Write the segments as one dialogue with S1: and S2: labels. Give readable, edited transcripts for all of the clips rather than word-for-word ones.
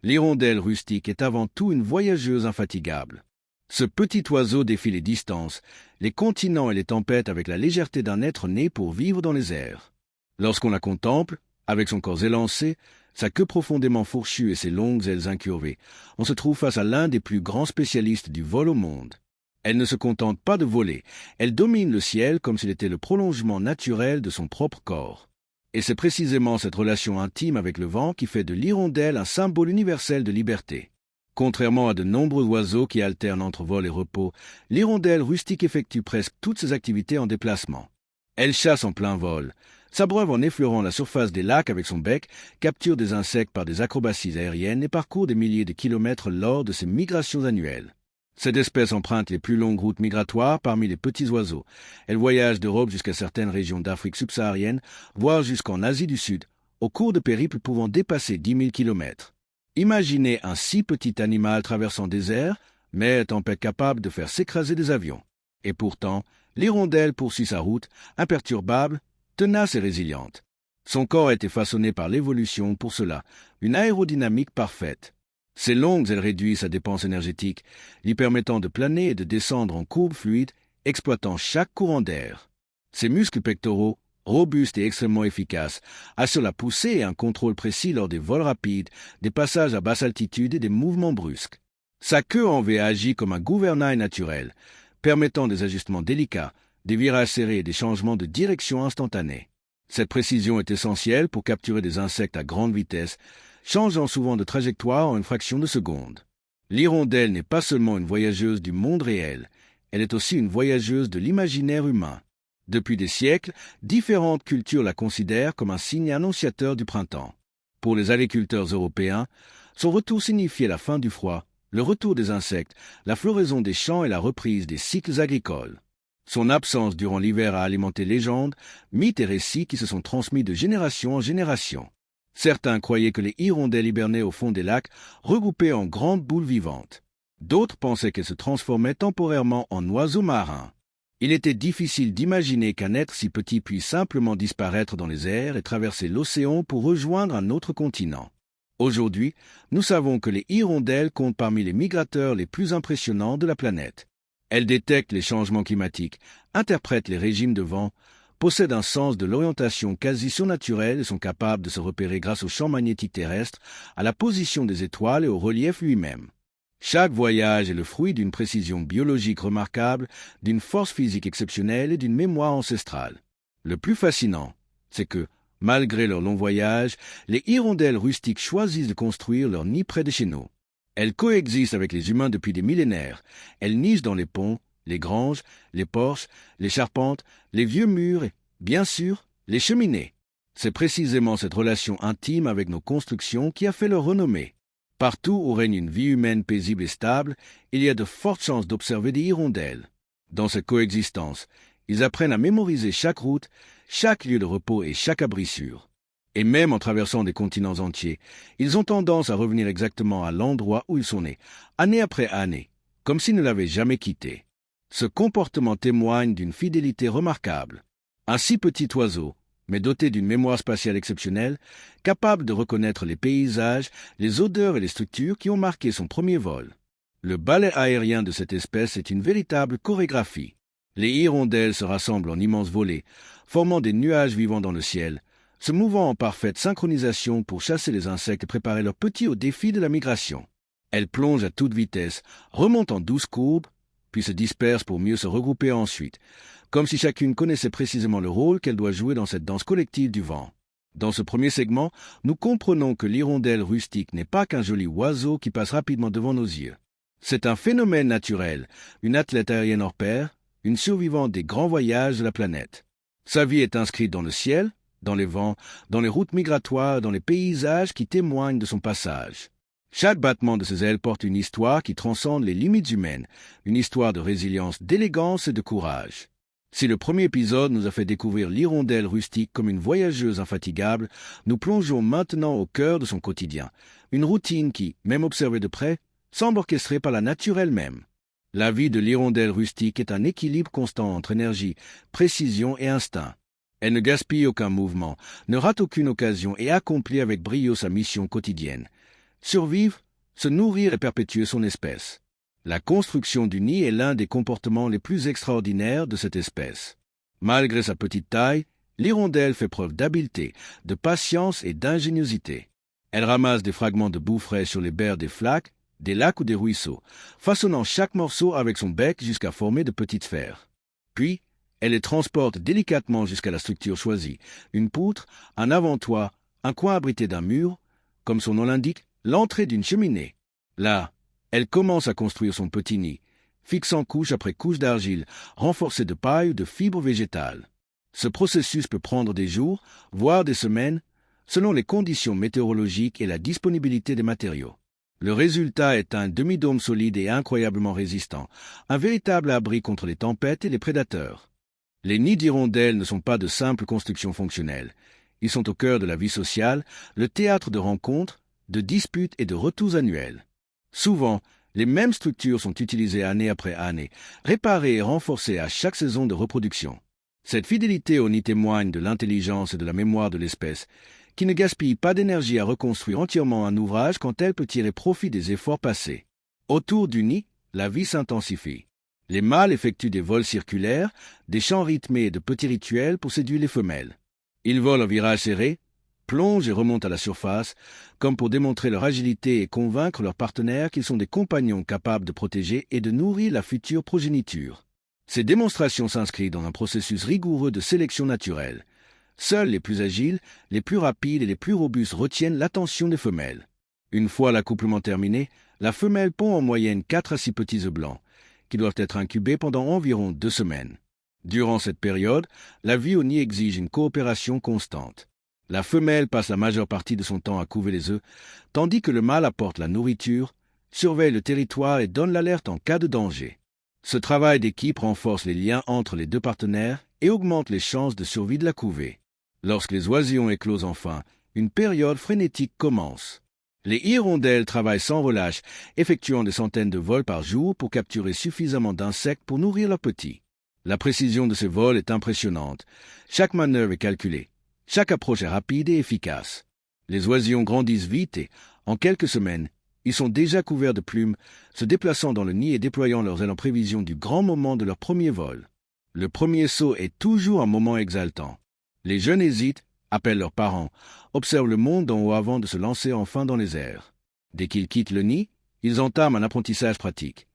S1: L'hirondelle rustique est avant tout une voyageuse infatigable. Ce petit oiseau défie les distances, les continents et les tempêtes avec la légèreté d'un être né pour vivre dans les airs. Lorsqu'on la contemple, avec son corps élancé, sa queue profondément fourchue et ses longues ailes incurvées, on se trouve face à l'un des plus grands spécialistes du vol au monde. Elle ne se contente pas de voler, elle domine le ciel comme s'il était le prolongement naturel de son propre corps. Et c'est précisément cette relation intime avec le vent qui fait de l'hirondelle un symbole universel de liberté. Contrairement à de nombreux oiseaux qui alternent entre vol et repos, l'hirondelle rustique effectue presque toutes ses activités en déplacement. Elle chasse en plein vol, s'abreuve en effleurant la surface des lacs avec son bec, capture des insectes par des acrobaties aériennes et parcourt des milliers de kilomètres lors de ses migrations annuelles. Cette espèce emprunte les plus longues routes migratoires parmi les petits oiseaux. Elle voyage d'Europe jusqu'à certaines régions d'Afrique subsaharienne, voire jusqu'en Asie du Sud, au cours de périples pouvant dépasser 10 000 kilomètres. Imaginez un si petit animal traversant des airs, mais tempête capable de faire s'écraser des avions. Et pourtant, l'hirondelle poursuit sa route, imperturbable, tenace et résiliente. Son corps a été façonné par l'évolution pour cela, une aérodynamique parfaite. Ses longues ailes réduisent sa dépense énergétique, lui permettant de planer et de descendre en courbe fluide, exploitant chaque courant d'air. Ses muscles pectoraux, robustes et extrêmement efficaces, assurent la poussée et un contrôle précis lors des vols rapides, des passages à basse altitude et des mouvements brusques. Sa queue en V agit comme un gouvernail naturel, permettant des ajustements délicats, des virages serrés et des changements de direction instantanés. Cette précision est essentielle pour capturer des insectes à grande vitesse, changeant souvent de trajectoire en une fraction de seconde. L'hirondelle n'est pas seulement une voyageuse du monde réel, elle est aussi une voyageuse de l'imaginaire humain. Depuis des siècles, différentes cultures la considèrent comme un signe annonciateur du printemps. Pour les agriculteurs européens, son retour signifiait la fin du froid, le retour des insectes, la floraison des champs et la reprise des cycles agricoles. Son absence durant l'hiver a alimenté légendes, mythes et récits qui se sont transmis de génération en génération. Certains croyaient que les hirondelles hibernaient au fond des lacs, regroupées en grandes boules vivantes. D'autres pensaient qu'elles se transformaient temporairement en oiseaux marins. Il était difficile d'imaginer qu'un être si petit puisse simplement disparaître dans les airs et traverser l'océan pour rejoindre un autre continent. Aujourd'hui, nous savons que les hirondelles comptent parmi les migrateurs les plus impressionnants de la planète. Elles détectent les changements climatiques, interprètent les régimes de vent, possèdent un sens de l'orientation quasi surnaturel et sont capables de se repérer grâce au champ magnétique terrestre, à la position des étoiles et au relief lui-même. Chaque voyage est le fruit d'une précision biologique remarquable, d'une force physique exceptionnelle et d'une mémoire ancestrale. Le plus fascinant, c'est que, malgré leur long voyage, les hirondelles rustiques choisissent de construire leur nid près de chez nous. Elles coexistent avec les humains depuis des millénaires. Elles nichent dans les ponts, les granges, les porches, les charpentes, les vieux murs et, bien sûr, les cheminées. C'est précisément cette relation intime avec nos constructions qui a fait leur renommée. Partout où règne une vie humaine paisible et stable, il y a de fortes chances d'observer des hirondelles. Dans cette coexistence, ils apprennent à mémoriser chaque route, chaque lieu de repos et chaque abri sûr. Et même en traversant des continents entiers, ils ont tendance à revenir exactement à l'endroit où ils sont nés, année après année, comme s'ils ne l'avaient jamais quitté. Ce comportement témoigne d'une fidélité remarquable. Un si petit oiseau, mais doté d'une mémoire spatiale exceptionnelle, capable de reconnaître les paysages, les odeurs et les structures qui ont marqué son premier vol. Le ballet aérien de cette espèce est une véritable chorégraphie. Les hirondelles se rassemblent en immenses volées, formant des nuages vivants dans le ciel, se mouvant en parfaite synchronisation pour chasser les insectes et préparer leurs petits au défi de la migration. Elles plongent à toute vitesse, remontent en douces courbes, puis se dispersent pour mieux se regrouper ensuite, comme si chacune connaissait précisément le rôle qu'elle doit jouer dans cette danse collective du vent. Dans ce premier segment, nous comprenons que l'hirondelle rustique n'est pas qu'un joli oiseau qui passe rapidement devant nos yeux. C'est un phénomène naturel, une athlète aérienne hors pair, une survivante des grands voyages de la planète. Sa vie est inscrite dans le ciel, dans les vents, dans les routes migratoires, dans les paysages qui témoignent de son passage. Chaque battement de ses ailes porte une histoire qui transcende les limites humaines, une histoire de résilience, d'élégance et de courage. Si le premier épisode nous a fait découvrir l'hirondelle rustique comme une voyageuse infatigable, nous plongeons maintenant au cœur de son quotidien, une routine qui, même observée de près, semble orchestrée par la nature elle-même. La vie de l'hirondelle rustique est un équilibre constant entre énergie, précision et instinct. Elle ne gaspille aucun mouvement, ne rate aucune occasion et accomplit avec brio sa mission quotidienne. Survivre, se nourrir et perpétuer son espèce. La construction du nid est l'un des comportements les plus extraordinaires de cette espèce. Malgré sa petite taille, l'hirondelle fait preuve d'habileté, de patience et d'ingéniosité. Elle ramasse des fragments de boue fraîche sur les berres des flaques, des lacs ou des ruisseaux, façonnant chaque morceau avec son bec jusqu'à former de petites sphères. Puis, elle les transporte délicatement jusqu'à la structure choisie, une poutre, un avant-toit, un coin abrité d'un mur, comme son nom l'indique, l'entrée d'une cheminée. Là, elle commence à construire son petit nid, fixant couche après couche d'argile, renforcée de paille ou de fibres végétales. Ce processus peut prendre des jours, voire des semaines, selon les conditions météorologiques et la disponibilité des matériaux. Le résultat est un demi-dôme solide et incroyablement résistant, un véritable abri contre les tempêtes et les prédateurs. Les nids d'hirondelles ne sont pas de simples constructions fonctionnelles. Ils sont au cœur de la vie sociale, le théâtre de rencontres, de disputes et de retours annuels. Souvent, les mêmes structures sont utilisées année après année, réparées et renforcées à chaque saison de reproduction. Cette fidélité au nid témoigne de l'intelligence et de la mémoire de l'espèce, qui ne gaspille pas d'énergie à reconstruire entièrement un ouvrage quand elle peut tirer profit des efforts passés. Autour du nid, la vie s'intensifie. Les mâles effectuent des vols circulaires, des chants rythmés et de petits rituels pour séduire les femelles. Ils volent en virage serré, plongent et remontent à la surface, comme pour démontrer leur agilité et convaincre leurs partenaires qu'ils sont des compagnons capables de protéger et de nourrir la future progéniture. Ces démonstrations s'inscrivent dans un processus rigoureux de sélection naturelle. Seuls les plus agiles, les plus rapides et les plus robustes retiennent l'attention des femelles. Une fois l'accouplement terminé, la femelle pond en moyenne 4 à 6 petits œufs blancs, qui doivent être incubés pendant environ 2 semaines. Durant cette période, la vie au nid exige une coopération constante. La femelle passe la majeure partie de son temps à couver les œufs, tandis que le mâle apporte la nourriture, surveille le territoire et donne l'alerte en cas de danger. Ce travail d'équipe renforce les liens entre les deux partenaires et augmente les chances de survie de la couvée. Lorsque les oisillons éclosent enfin, une période frénétique commence. Les hirondelles travaillent sans relâche, effectuant des centaines de vols par jour pour capturer suffisamment d'insectes pour nourrir leurs petits. La précision de ces vols est impressionnante. Chaque manœuvre est calculée. Chaque approche est rapide et efficace. Les oisillons grandissent vite et, en quelques semaines, ils sont déjà couverts de plumes, se déplaçant dans le nid et déployant leurs ailes en prévision du grand moment de leur premier vol. Le premier saut est toujours un moment exaltant. Les jeunes hésitent, appellent leurs parents, observent le monde d'en haut avant de se lancer enfin dans les airs. Dès qu'ils quittent le nid, ils entament un apprentissage pratique.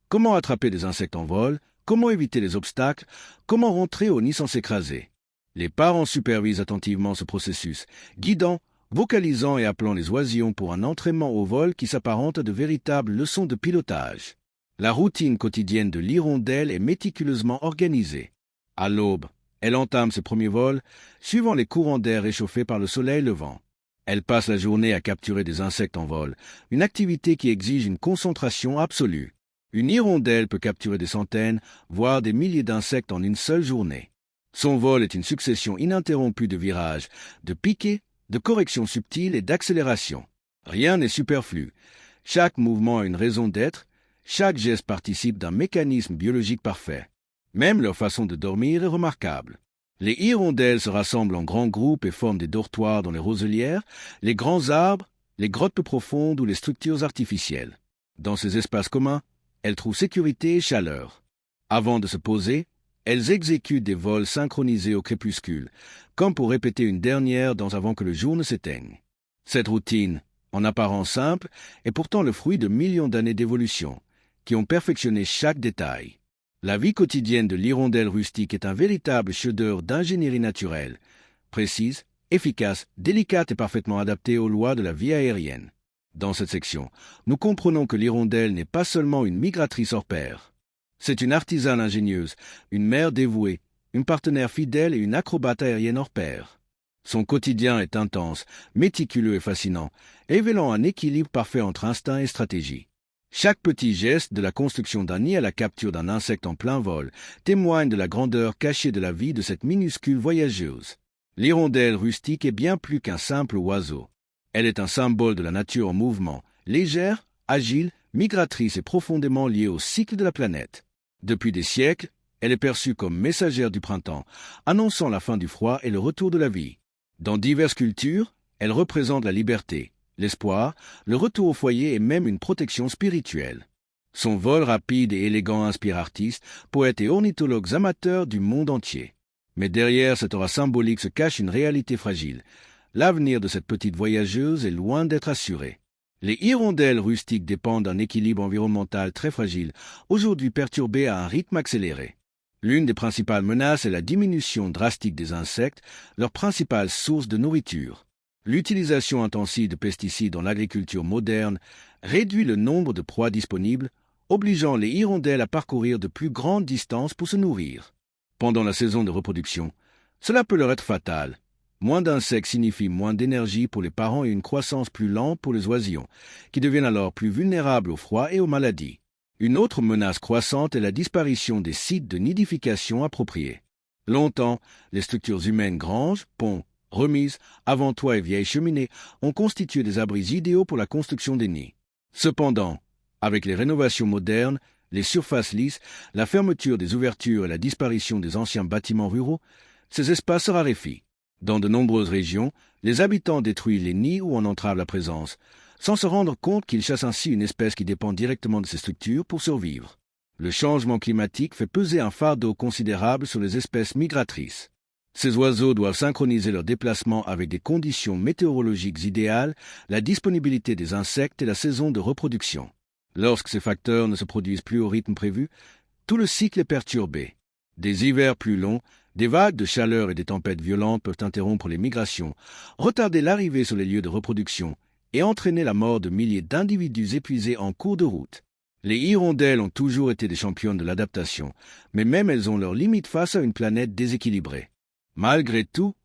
S1: Comment attraper des insectes en vol, comment éviter les obstacles, comment rentrer au nid sans s'écraser. Les parents supervisent attentivement ce processus, guidant, vocalisant et appelant les oisillons pour un entraînement au vol qui s'apparente à de véritables leçons de pilotage. La routine quotidienne de l'hirondelle est méticuleusement organisée. À l'aube, elle entame ses premiers vols, suivant les courants d'air réchauffés par le soleil levant. Elle passe la journée à capturer des insectes en vol, une activité qui exige une concentration absolue. Une hirondelle peut capturer des centaines, voire des milliers d'insectes en une seule journée. Son vol est une succession ininterrompue de virages, de piquets, de corrections subtiles et d'accélérations. Rien n'est superflu. Chaque mouvement a une raison d'être, chaque geste participe d'un mécanisme biologique parfait. Même leur façon de dormir est remarquable. Les hirondelles se rassemblent en grands groupes et forment des dortoirs dans les roselières, les grands arbres, les grottes peu profondes ou les structures artificielles. Dans ces espaces communs, elles trouvent sécurité et chaleur. Avant de se poser, elles exécutent des vols synchronisés au crépuscule, comme pour répéter une dernière danse avant que le jour ne s'éteigne. Cette routine, en apparence simple, est pourtant le fruit de millions d'années d'évolution, qui ont perfectionné chaque détail. La vie quotidienne de l'hirondelle rustique est un véritable chef-d'œuvre d'ingénierie naturelle, précise, efficace, délicate et parfaitement adaptée aux lois de la vie aérienne. Dans cette section, nous comprenons que l'hirondelle n'est pas seulement une migratrice hors pair. C'est une artisane ingénieuse, une mère dévouée, une partenaire fidèle et une acrobate aérienne hors pair. Son quotidien est intense, méticuleux et fascinant, révélant un équilibre parfait entre instinct et stratégie. Chaque petit geste, de la construction d'un nid à la capture d'un insecte en plein vol, témoigne de la grandeur cachée de la vie de cette minuscule voyageuse. L'hirondelle rustique est bien plus qu'un simple oiseau. Elle est un symbole de la nature en mouvement, légère, agile, migratrice et profondément liée au cycle de la planète. Depuis des siècles, elle est perçue comme messagère du printemps, annonçant la fin du froid et le retour de la vie. Dans diverses cultures, elle représente la liberté, l'espoir, le retour au foyer et même une protection spirituelle. Son vol rapide et élégant inspire artistes, poètes et ornithologues amateurs du monde entier. Mais derrière cette aura symbolique se cache une réalité fragile. L'avenir de cette petite voyageuse est loin d'être assuré. Les hirondelles rustiques dépendent d'un équilibre environnemental très fragile, aujourd'hui perturbé à un rythme accéléré. L'une des principales menaces est la diminution drastique des insectes, leur principale source de nourriture. L'utilisation intensive de pesticides dans l'agriculture moderne réduit le nombre de proies disponibles, obligeant les hirondelles à parcourir de plus grandes distances pour se nourrir. Pendant la saison de reproduction, cela peut leur être fatal. Moins d'insectes signifie moins d'énergie pour les parents et une croissance plus lente pour les oisillons, qui deviennent alors plus vulnérables au froid et aux maladies. Une autre menace croissante est la disparition des sites de nidification appropriés. Longtemps, les structures humaines granges, ponts, remises, avant-toits et vieilles cheminées ont constitué des abris idéaux pour la construction des nids. Cependant, avec les rénovations modernes, les surfaces lisses, la fermeture des ouvertures et la disparition des anciens bâtiments ruraux, ces espaces se raréfient. Dans de nombreuses régions, les habitants détruisent les nids ou en entravent la présence, sans se rendre compte qu'ils chassent ainsi une espèce qui dépend directement de ces structures pour survivre. Le changement climatique fait peser un fardeau considérable sur les espèces migratrices. Ces oiseaux doivent synchroniser leurs déplacements avec des conditions météorologiques idéales, la disponibilité des insectes et la saison de reproduction. Lorsque ces facteurs ne se produisent plus au rythme prévu, tout le cycle est perturbé. Des hivers plus longs, des vagues de chaleur et des tempêtes violentes peuvent interrompre les migrations, retarder l'arrivée sur les lieux de reproduction et entraîner la mort de milliers d'individus épuisés en cours de route. Les hirondelles ont toujours été des championnes de l'adaptation, mais même elles ont leurs limites face à une planète déséquilibrée. Malgré tout,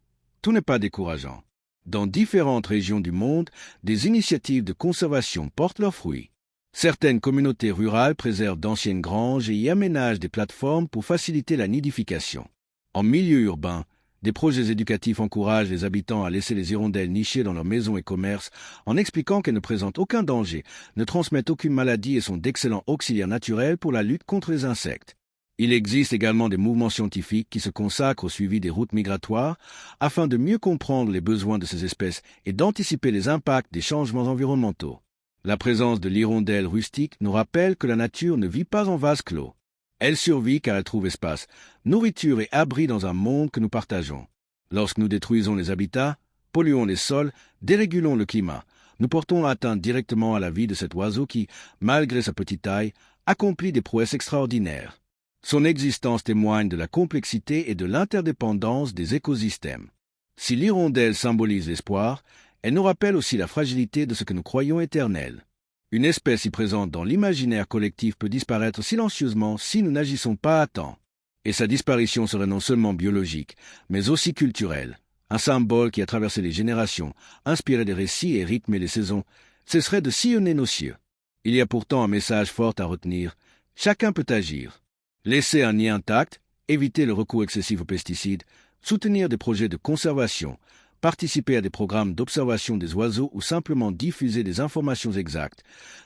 S1: tout n'est pas décourageant. Dans différentes régions du monde, des initiatives de conservation portent leurs fruits. Certaines communautés rurales préservent d'anciennes granges et y aménagent des plateformes pour faciliter la nidification. En milieu urbain, des projets éducatifs encouragent les habitants à laisser les hirondelles nicher dans leurs maisons et commerces en expliquant qu'elles ne présentent aucun danger, ne transmettent aucune maladie et sont d'excellents auxiliaires naturels pour la lutte contre les insectes. Il existe également des mouvements scientifiques qui se consacrent au suivi des routes migratoires afin de mieux comprendre les besoins de ces espèces et d'anticiper les impacts des changements environnementaux. La présence de l'hirondelle rustique nous rappelle que la nature ne vit pas en vase clos. Elle survit car elle trouve espace, nourriture et abri dans un monde que nous partageons. Lorsque nous détruisons les habitats, polluons les sols, dérégulons le climat, nous portons atteinte directement à la vie de cet oiseau qui, malgré sa petite taille, accomplit des prouesses extraordinaires. Son existence témoigne de la complexité et de l'interdépendance des écosystèmes. Si l'hirondelle symbolise l'espoir, elle nous rappelle aussi la fragilité de ce que nous croyons éternel. Une espèce si présente dans l'imaginaire collectif peut disparaître silencieusement si nous n'agissons pas à temps. Et sa disparition serait non seulement biologique, mais aussi culturelle. Un symbole qui a traversé les générations, inspiré des récits et rythmé les saisons, cesserait de sillonner nos cieux. Il y a pourtant un message fort à retenir. Chacun peut agir. Laisser un nid intact, éviter le recours excessif aux pesticides, soutenir des projets de conservation, participer à des programmes d'observation des oiseaux ou simplement diffuser des informations exactes.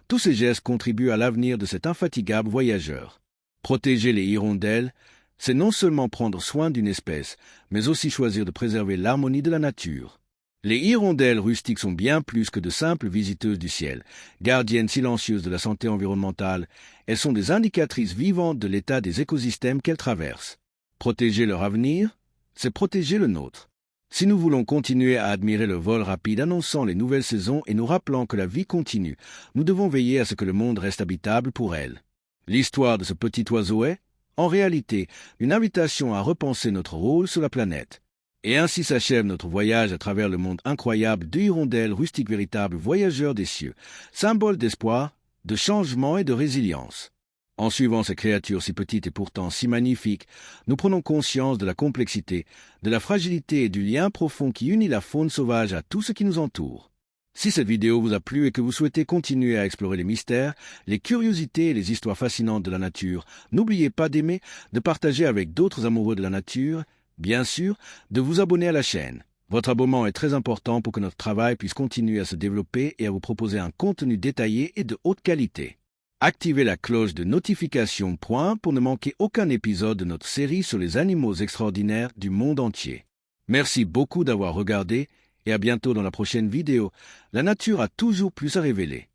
S1: Tous ces gestes contribuent à l'avenir de cet infatigable voyageur. Protéger les hirondelles, c'est non seulement prendre soin d'une espèce, mais aussi choisir de préserver l'harmonie de la nature. Les hirondelles rustiques sont bien plus que de simples visiteuses du ciel, gardiennes silencieuses de la santé environnementale. Elles sont des indicatrices vivantes de l'état des écosystèmes qu'elles traversent. Protéger leur avenir, c'est protéger le nôtre. Si nous voulons continuer à admirer le vol rapide annonçant les nouvelles saisons et nous rappelant que la vie continue, nous devons veiller à ce que le monde reste habitable pour elle. L'histoire de ce petit oiseau est, en réalité, une invitation à repenser notre rôle sur la planète. Et ainsi s'achève notre voyage à travers le monde incroyable de hirondelles rustiques véritables voyageurs des cieux, symboles d'espoir, de changement et de résilience. En suivant ces créatures si petites et pourtant si magnifiques, nous prenons conscience de la complexité, de la fragilité et du lien profond qui unit la faune sauvage à tout ce qui nous entoure. Si cette vidéo vous a plu et que vous souhaitez continuer à explorer les mystères, les curiosités et les histoires fascinantes de la nature, n'oubliez pas d'aimer, de partager avec d'autres amoureux de la nature, bien sûr, de vous abonner à la chaîne. Votre abonnement est très important pour que notre travail puisse continuer à se développer et à vous proposer un contenu détaillé et de haute qualité. Activez la cloche de notification pour ne manquer aucun épisode de notre série sur les animaux extraordinaires du monde entier. Merci beaucoup d'avoir regardé Et à bientôt dans la prochaine vidéo. La nature a toujours plus à révéler.